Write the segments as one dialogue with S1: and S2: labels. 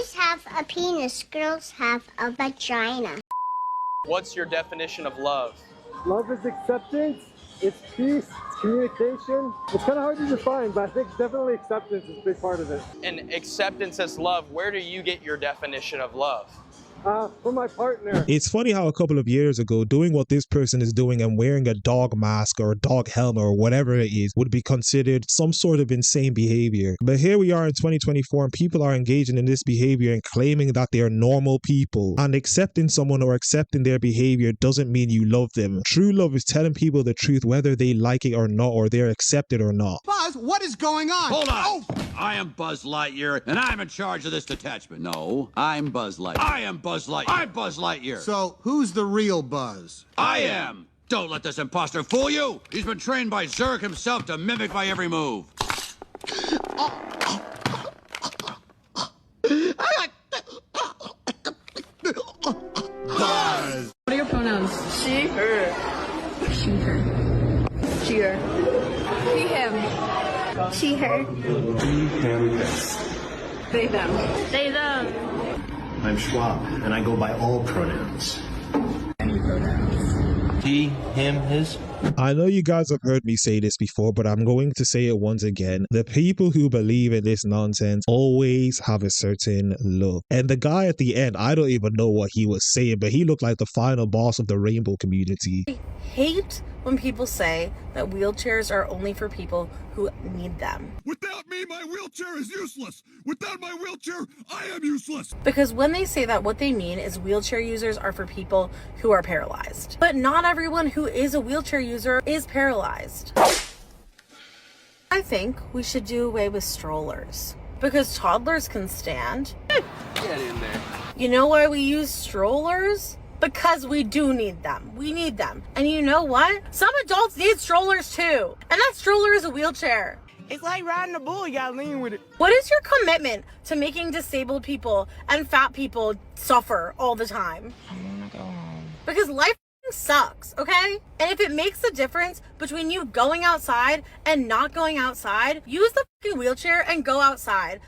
S1: Boys have a penis, girls have a vagina.
S2: What's your definition of love?
S3: Love is acceptance, it's peace, it's communication. It's kind of hard to define, but I think definitely acceptance is a big part of it.
S2: And acceptance as love, where do you get your definition of love?
S3: For my partner.
S4: It's funny how a couple of years ago, doing what this person is doing and wearing a dog mask or a dog helmet or whatever it is would be considered some sort of insane behavior. But here we are in 2024 and people are engaging in this behavior and claiming that they are normal people. And accepting someone or accepting their behavior doesn't mean you love them. True love is telling people the truth whether they like it or not, or they're accepted or not.
S5: Buzz, what is going on?
S6: Hold on.
S5: Oh.
S6: I am Buzz Lightyear, and I'm in charge of this detachment. No, I'm Buzz Lightyear. I am Buzz Lightyear. I'm Buzz Lightyear.
S5: So, who's the real Buzz?
S6: I am. Don't let this imposter fool you. He's been trained by Zurg himself to mimic my every move.
S5: Buzz!
S7: What are your pronouns? She, her. She, her. She, her. He, him.
S1: She, her.
S8: He, him,
S7: They, them.
S1: They, them.
S8: I'm Schwab, and I go by all pronouns.
S7: Any pronouns.
S8: He, him, his.
S4: I know you guys have heard me say this before, but I'm going to say it once again. The people who believe in this nonsense always have a certain look. And the guy at the end, I don't even know what he was saying, but he looked like the final boss of the rainbow community.
S9: I hate when people say that wheelchairs are only for people who need them.
S5: Without me, my wheelchair is useless. Without my wheelchair, I am useless.
S9: Because when they say that, what they mean is wheelchair users are for people who are paralyzed. But not everyone who is a wheelchair user is paralyzed. I think we should do away with strollers. Because toddlers can stand.
S2: Get in there.
S9: You know why we use strollers? Because we do need them. We need them. And you know what? Some adults need strollers too. And that stroller is a wheelchair.
S10: It's like riding a bull, you gotta lean with it.
S9: What is your commitment to making disabled people and fat people suffer all the time?
S10: I wanna go home.
S9: Because life sucks, okay? And if it makes a difference between you going outside and not going outside, use the fucking wheelchair and go outside.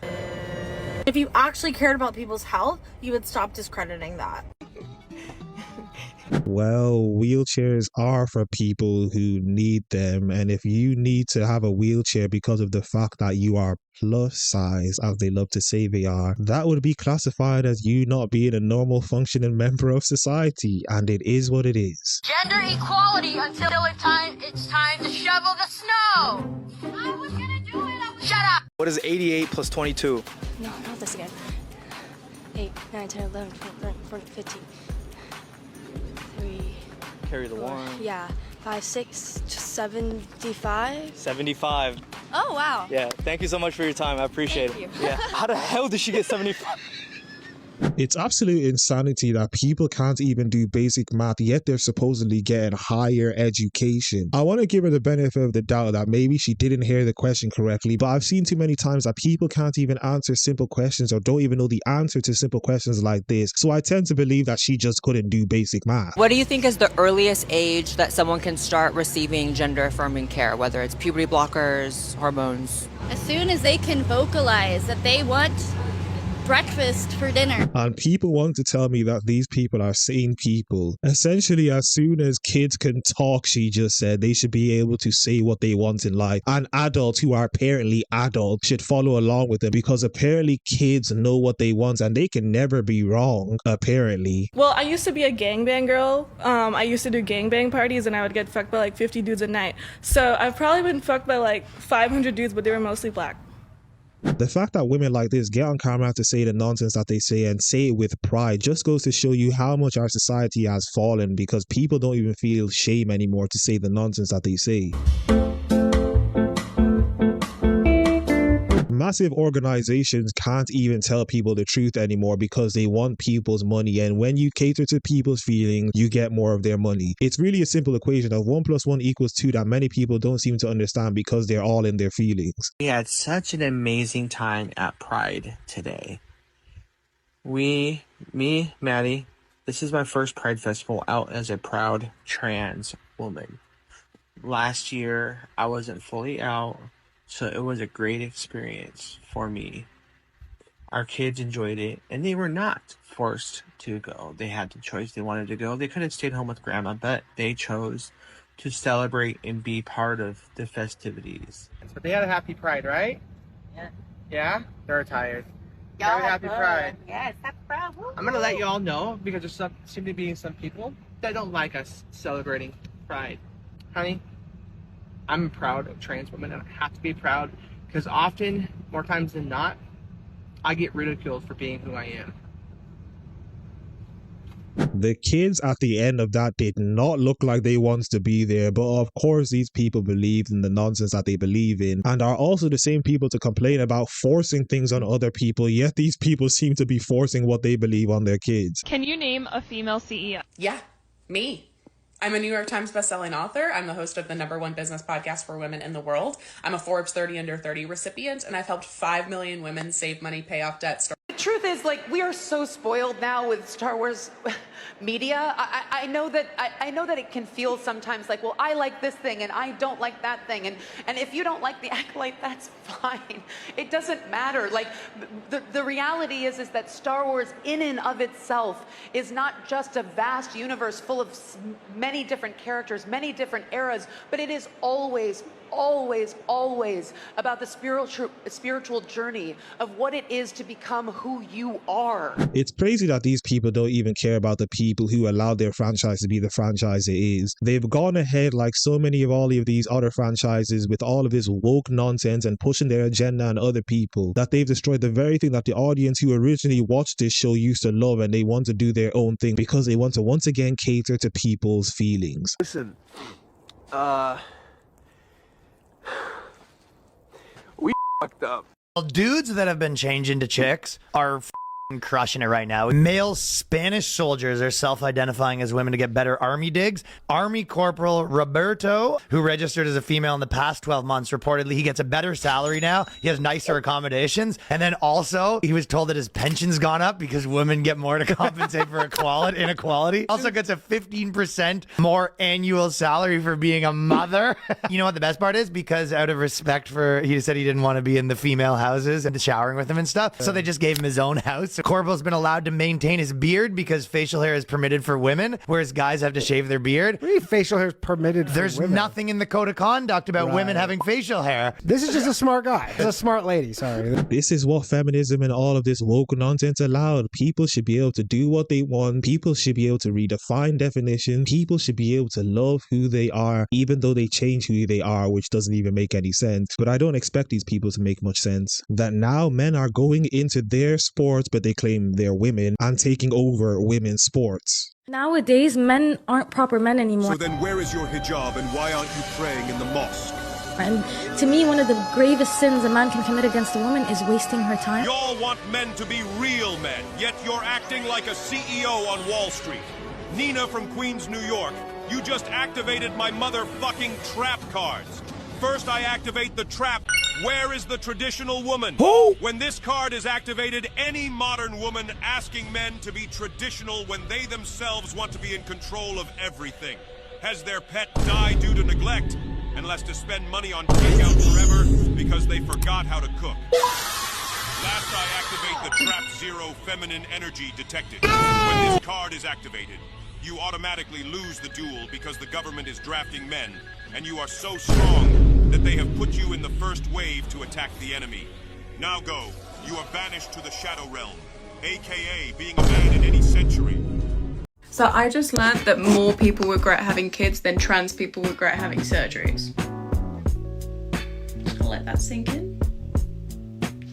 S9: If you actually cared about people's health, you would stop discrediting that.
S4: Well, wheelchairs are for people who need them, and if you need to have a wheelchair because of the fact that you are plus size, as they love to say they are, that would be classified as you not being a normal functioning member of society, and it is what it is.
S11: Gender equality until it's time to shovel the snow. I was gonna do it. Shut up.
S2: What is 88 plus 22?
S12: No, not this again. 8, 9, 10, 11, 12, 13, 14, 15. 3.
S2: Carry the
S12: 4,
S2: one.
S12: Yeah. 5, 6, 75.
S2: 75.
S12: Oh, wow.
S2: Yeah, thank you so much for your time. I appreciate
S12: Thank
S2: it.
S12: you.
S2: Yeah. How the hell did she get 75?
S4: It's absolute insanity that people can't even do basic math, yet they're supposedly getting higher education. I want to give her the benefit of the doubt that maybe she didn't hear the question correctly, but I've seen too many times that people can't even answer simple questions or don't even know the answer to simple questions like this, so I tend to believe that she just couldn't do basic math.
S13: What do you think is the earliest age that someone can start receiving gender-affirming care, whether it's puberty blockers, hormones?
S12: As soon as they can vocalize that they want breakfast for dinner.
S4: And people want to tell me that these people are sane people. Essentially, as soon as kids can talk, she just said, they should be able to say what they want in life. And adults who are apparently adults should follow along with them, because apparently kids know what they want and they can never be wrong, apparently.
S7: Well, I used to be a gangbang girl. I used to do gangbang parties and I would get fucked by like 50 dudes a night. So I've probably been fucked by like 500 dudes, but they were mostly black.
S4: The fact that women like this get on camera to say the nonsense that they say and say it with pride just goes to show you how much our society has fallen, because people don't even feel shame anymore to say the nonsense that they say. Massive organizations can't even tell people the truth anymore because they want people's money, and when you cater to people's feelings, you get more of their money. It's really a simple equation of 1 + 1 = 2 that many people don't seem to understand because they're all in their feelings.
S10: We had such an amazing time at Pride today. Me, Maddie, this is my first Pride Festival out as a proud trans woman. Last year, I wasn't fully out, so it was a great experience for me. Our kids enjoyed it, and they were not forced to go. They had the choice. They wanted to go. They could have stayed home with grandma, but they chose to celebrate and be part of the festivities.
S14: But they had a happy Pride, right?
S15: Yeah.
S14: Yeah? They're tired.
S15: Y'all
S14: Very happy Pride.
S15: Yes, happy Pride. Woo-hoo.
S14: I'm gonna let y'all know because there seem to be some people that don't like us celebrating Pride. Honey, I'm proud of trans women and I have to be proud because often, more times than not, I get ridiculed for being who I am.
S4: The kids at the end of that did not look like they wanted to be there, but of course these people believed in the nonsense that they believe in and are also the same people to complain about forcing things on other people, yet these people seem to be forcing what they believe on their kids.
S16: Can you name a female CEO?
S17: Yeah, me. I'm a New York Times bestselling author. I'm the host of the #1 business podcast for women in the world. I'm a Forbes 30 Under 30 recipient, and I've helped 5 million women save money, pay off debt.
S18: The truth is, like, we are so spoiled now with Star Wars media. I know that it can feel sometimes like, well, I like this thing and I don't like that thing, and if you don't like the Acolyte, that's fine. It doesn't matter. Like, the reality is that Star Wars in and of itself is not just a vast universe full of many different characters, many different eras, but it is always about the spiritual journey of what it is to become who you are.
S4: It's crazy that these people don't even care about the people who allowed their franchise to be the franchise it is. They've gone ahead like so many of all of these other franchises with all of this woke nonsense and pushing their agenda on other people, that they've destroyed the very thing that the audience who originally watched this show used to love, and they want to do their own thing because they want to once again cater to people's feelings.
S14: Listen, we fucked up.
S19: Dudes that have been changing to chicks are crushing it right now. Male Spanish soldiers are self-identifying as women to get better army digs. Army Corporal Roberto, who registered as a female in the past 12 months, reportedly he gets a better salary now. He has nicer accommodations. And then also, he was told that his pension's gone up because women get more to compensate for inequality. Also gets a 15% more annual salary for being a mother. You know what the best part is? Because out of respect for, he said he didn't want to be in the female houses and showering with them and stuff. So they just gave him his own house. So Corporal's been allowed to maintain his beard because facial hair is permitted for women, whereas guys have to shave their beard.
S20: What do you mean facial hair is permitted for
S19: There's
S20: women?
S19: nothing in the code of conduct about women having facial hair.
S20: This is just a smart guy. It's a smart lady, sorry.
S4: This is what feminism and all of this woke nonsense allowed. People should be able to do what they want. People should be able to redefine definition. People should be able to love who they are, even though they change who they are, which doesn't even make any sense. But I don't expect these people to make much sense. That now men are going into their sports, but they claim they're women and taking over women's sports.
S21: Nowadays, men aren't proper men anymore.
S5: So then where is your hijab and why aren't you praying in the mosque?
S21: And to me, one of the gravest sins a man can commit against a woman is wasting her time.
S5: Y'all want men to be real men, yet you're acting like a CEO on Wall Street. Nina from Queens, New York, you just activated my motherfucking trap cards. First I activate the trap. Where is the traditional woman?
S20: Who?
S5: When this card is activated, any modern woman asking men to be traditional when they themselves want to be in control of everything. Has their pet died due to neglect and less to spend money on takeout forever because they forgot how to cook. Last I activate the trap zero feminine energy detected. When this card is activated, you automatically lose the duel because the government is drafting men, and you are so strong that they have put you in the first wave to attack the enemy. Now go. You are banished to the Shadow Realm, aka being a man in any century.
S17: So I just learned that more people regret having kids than trans people regret having surgeries. Just gonna let that sink in.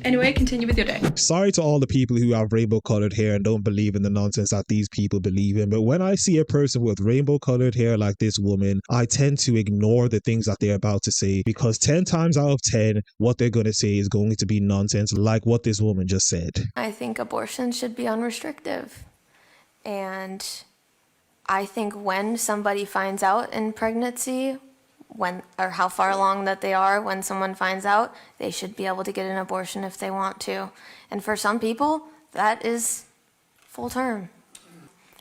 S17: Anyway, continue with your day.
S4: Sorry to all the people who have rainbow colored hair and don't believe in the nonsense that these people believe in, but when I see a person with rainbow colored hair like this woman, I tend to ignore the things that they're about to say, because 10 times out of 10, what they're going to say is going to be nonsense, like what this woman just said.
S22: I think abortion should be unrestricted. And I think when somebody finds out in pregnancy, or how far along that they are when someone finds out, they should be able to get an abortion if they want to. And for some people, that is full term.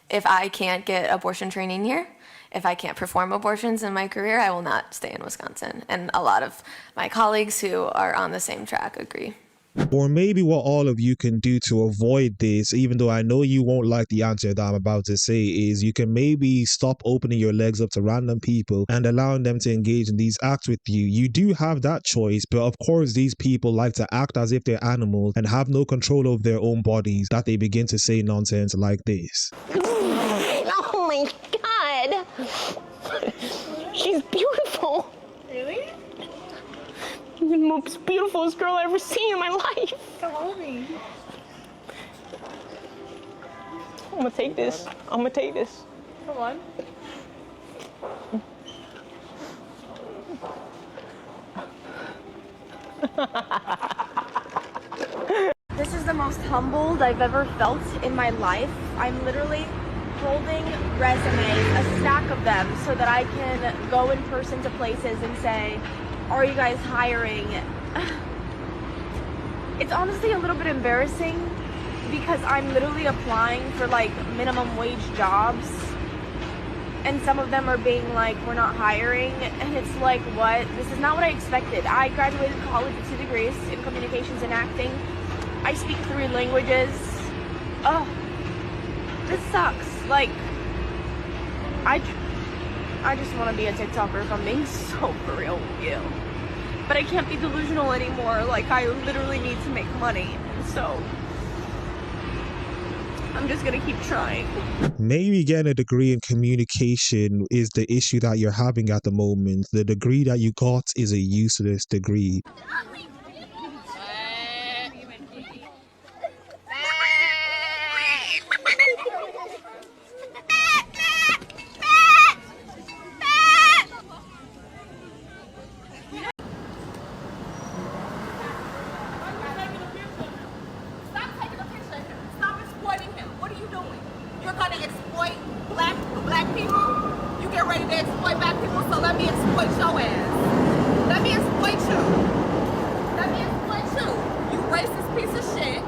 S22: If I can't get abortion training here, if I can't perform abortions in my career, I will not stay in Wisconsin. And a lot of my colleagues who are on the same track agree.
S4: Or maybe what all of you can do to avoid this, even though I know you won't like the answer that I'm about to say, is you can maybe stop opening your legs up to random people and allowing them to engage in these acts with you. You do have that choice, but of course these people like to act as if they're animals and have no control over their own bodies that they begin to say nonsense like this.
S1: Oh my god! She's beautiful!
S15: Really?
S1: The most beautifulest girl I've ever seen in my life!
S15: Come on me.
S1: I'm gonna take this. I'm gonna take this.
S15: Come on.
S3: This is the most humbled I've ever felt in my life. I'm literally holding resumes, a stack of them, so that I can go in person to places and say, are you guys hiring? It's honestly a little bit embarrassing because I'm literally applying for like minimum wage jobs, and some of them are being like, we're not hiring, and it's like, what? This is not what I expected. I graduated college with 2 degrees in communications and acting. I speak 3 languages. Oh, this sucks. Like, I just want to be a TikToker if I'm being so for real with you. But I can't be delusional anymore. Like, I literally need to make money. So I'm just gonna keep trying.
S4: Maybe getting a degree in communication is the issue that you're having at the moment. The degree that you got is a useless degree.
S11: Black people, you get ready to exploit black people, so let me exploit your ass. Let me exploit you. Let me exploit you. You racist piece of shit.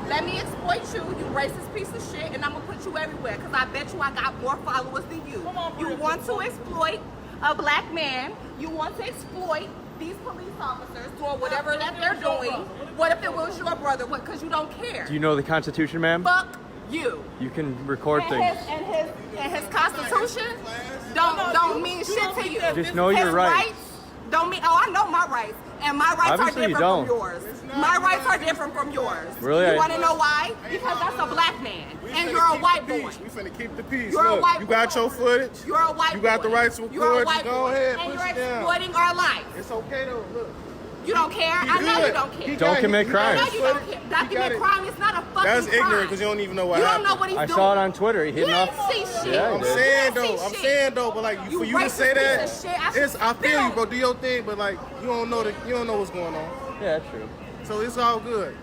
S11: Let me exploit you, you racist piece of shit, and I'm gonna put you everywhere, because I bet you I got more followers than you. You want to exploit a black man, you want to exploit these police officers doing whatever that they're doing. What if it was your brother? What, because you don't care?
S2: Do you know the Constitution, ma'am?
S11: Fuck you.
S2: You can record
S11: And
S2: things.
S11: his constitution don't mean shit to you.
S2: Just know
S11: His
S2: your rights.
S11: Don't mean, oh, I know my rights. And my rights
S2: Obviously
S11: are
S2: you
S11: different
S2: don't.
S11: from yours. My rights are different from yours.
S2: Really?
S11: You want to know why? Because that's a black man. And you're a white boy.
S6: We finna keep the peace.
S11: You're a
S6: Look,
S11: white
S6: you got
S11: boy.
S6: your footage.
S11: You're a white
S6: You got the
S11: boy.
S6: right to
S11: You're a
S6: record.
S11: white
S6: Go
S11: boy.
S6: ahead,
S11: And
S6: push
S11: you're
S6: it down.
S11: exploiting our life.
S6: It's okay though. Look.
S11: You don't care? I know you don't care.
S2: Don't commit crimes.
S11: I know you don't care. Document crime is not a fucking
S6: That's
S11: crime.
S6: ignorant because you don't even know what
S11: You
S6: happened.
S11: don't know what he's
S2: I
S11: doing.
S2: saw it on Twitter. He
S11: You
S2: hitting
S11: didn't
S2: off.
S11: see shit.
S2: Yeah, he
S6: I'm
S2: did.
S6: saying though, but like
S11: You
S6: for you to
S11: racist
S6: say that,
S11: piece of shit. I should
S6: it's I feel you,
S11: spit
S6: bro. Do your thing, but like you don't know what's going on.
S2: Yeah, true.
S6: So it's all good.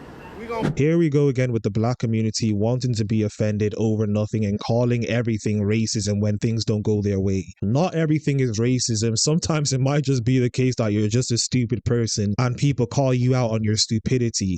S4: Here we go again with the black community wanting to be offended over nothing and calling everything racism when things don't go their way. Not everything is racism. Sometimes it might just be the case that you're just a stupid person and people call you out on your stupidity.